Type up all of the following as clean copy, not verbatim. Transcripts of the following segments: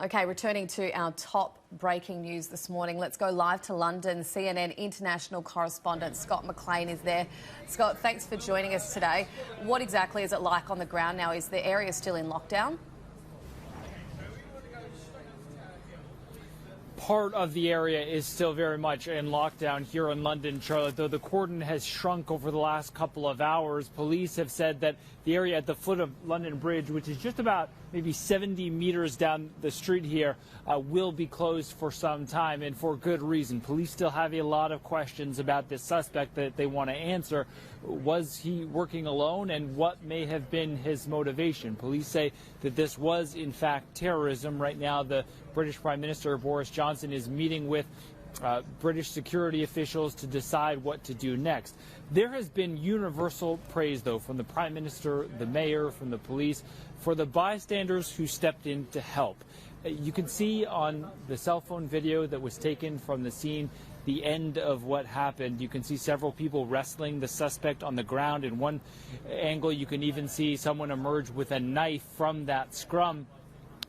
Okay, returning to our top breaking news this morning, let's go live to London. CNN international correspondent Scott McLean is there. Scott, thanks for joining us today. What exactly is it like on the ground now? Is the area still in lockdown? Part of the area is still very much in lockdown here in London, Charlotte, though the cordon has shrunk over the last couple of hours. Police have said that the area at the foot of London Bridge, which is just about maybe 70 meters down the street here, will be closed for some time, and for good reason. Police still have a lot of questions about this suspect that they want to answer. Was he working alone, and what may have been his motivation? Police say that this was, in fact, terrorism. Right now, the British Prime Minister, Boris Johnson, is meeting with British security officials to decide what to do next. There has been universal praise, though, from the Prime Minister, the Mayor, from the police, for the bystanders who stepped in to help. You can see on the cell phone video that was taken from the scene the end of what happened. You can see several people wrestling the suspect on the ground. In one angle, you can even see someone emerge with a knife from that scrum.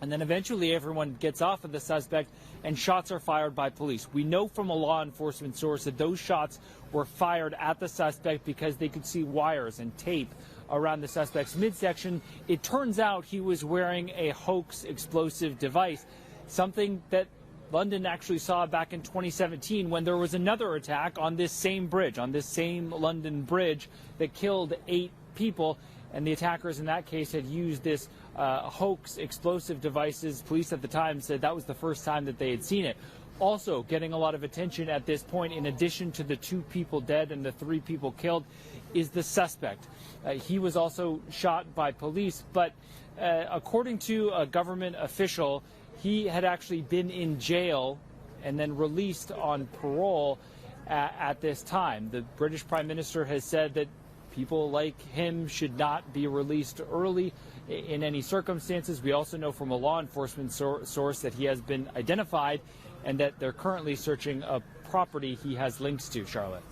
And then eventually everyone gets off of the suspect and shots are fired by police. We know from a law enforcement source that those shots were fired at the suspect because they could see wires and tape around the suspect's midsection. It turns out he was wearing a hoax explosive device, something that London actually saw back in 2017 when there was another attack on this same bridge, on this same London bridge, that killed 8 people. And the attackers in that case had used this hoax explosive devices. Police at the time said that was the first time that they had seen it. Also getting a lot of attention at this point, in addition to the 2 people dead and the 3 people killed, is the suspect. He was also shot by police, but according to a government official, he had actually been in jail and then released on parole at this time. The British Prime Minister has said that people like him should not be released early in any circumstances. We also know from a law enforcement source that he has been identified and that they're currently searching a property he has links to, Charlotte.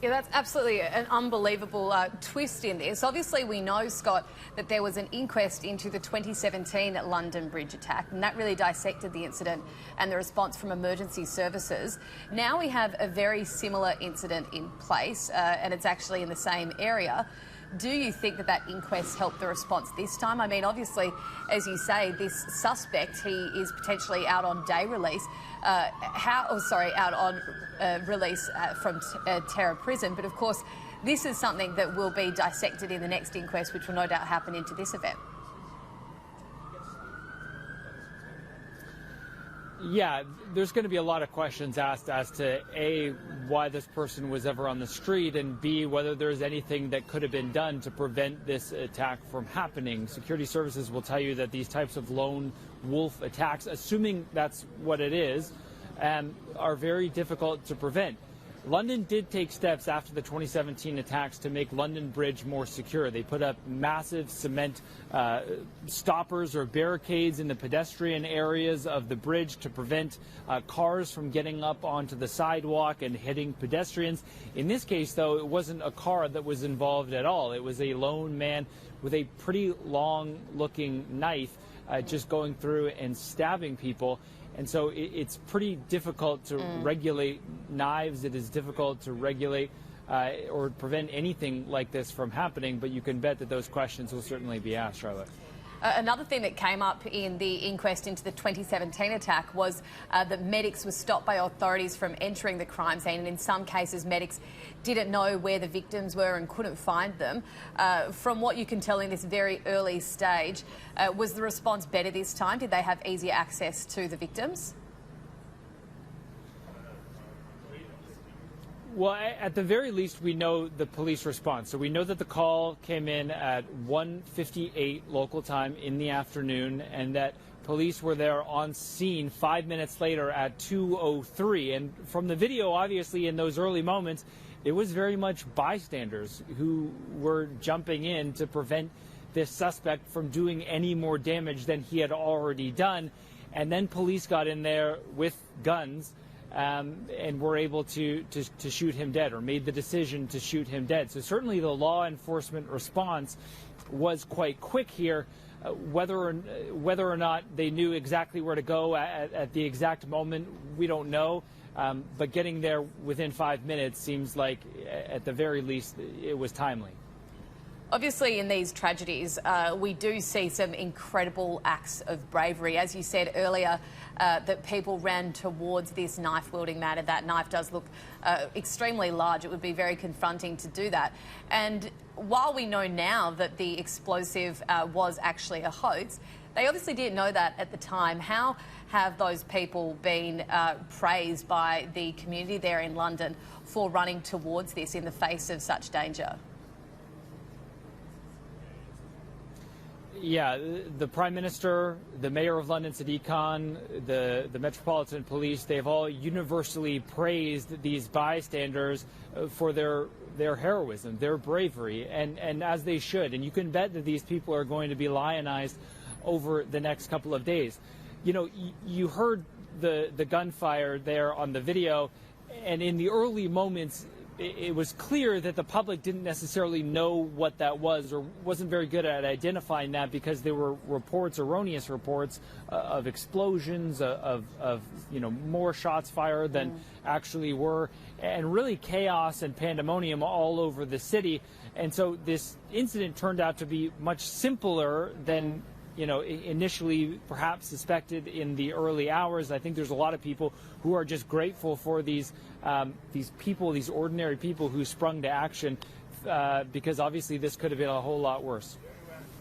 Yeah, that's absolutely an unbelievable twist in this. Obviously, we know, Scott, that there was an inquest into the 2017 London Bridge attack, and that really dissected the incident and the response from emergency services. Now we have a very similar incident in place, and it's actually in the same area. Do you think that that inquest helped the response this time? I mean, obviously, as you say, this suspect, he is potentially out on day release, out on release from terror prison. But of course, this is something that will be dissected in the next inquest, which will no doubt happen into this event. Yeah, there's going to be a lot of questions asked as to A, why this person was ever on the street, and B, whether there's anything that could have been done to prevent this attack from happening. Security services will tell you that these types of lone wolf attacks, assuming that's what it is, are very difficult to prevent. London did take steps after the 2017 attacks to make London Bridge more secure. They put up massive cement stoppers or barricades in the pedestrian areas of the bridge to prevent cars from getting up onto the sidewalk and hitting pedestrians. In this case, though, it wasn't a car that was involved at all. It was a lone man with a pretty long-looking knife just going through and stabbing people. And so it's pretty difficult to regulate knives. It is difficult to regulate or prevent anything like this from happening. But you can bet that those questions will certainly be asked, Charlotte. Another thing that came up in the inquest into the 2017 attack was that medics were stopped by authorities from entering the crime scene, and in some cases medics didn't know where the victims were and couldn't find them. From what you can tell in this very early stage, was the response better this time? Did they have easier access to the victims? Well, at the very least, we know the police response. So we know that the call came in at 1:58 local time in the afternoon, and that police were there on scene 5 minutes later at 2:03. And from the video, obviously, in those early moments, it was very much bystanders who were jumping in to prevent this suspect from doing any more damage than he had already done. And then police got in there with guns and were able to shoot him dead, or made the decision to shoot him dead. So certainly the law enforcement response was quite quick here. Whether or not they knew exactly where to go at the exact moment, we don't know. But getting there within 5 minutes seems like, at the very least, it was timely. Obviously, in these tragedies, we do see some incredible acts of bravery. As you said earlier, that people ran towards this knife-wielding man, and that knife does look extremely large. It would be very confronting to do that. And while we know now that the explosive was actually a hoax, they obviously didn't know that at the time. How have those people been praised by the community there in London for running towards this in the face of such danger? Yeah, the Prime Minister, the Mayor of London, Sadiq Khan, the Metropolitan Police, they've all universally praised these bystanders for their heroism, their bravery, and as they should. And you can bet that these people are going to be lionized over the next couple of days. You know, you heard the gunfire there on the video, and in the early moments, it was clear that the public didn't necessarily know what that was, or wasn't very good at identifying that, because there were reports, erroneous reports, of explosions, of more shots fired than actually were, and really chaos and pandemonium all over the city. And so this incident turned out to be much simpler than initially perhaps suspected in the early hours. I think there's a lot of people who are just grateful for these people, these ordinary people who sprung to action, because obviously this could have been a whole lot worse.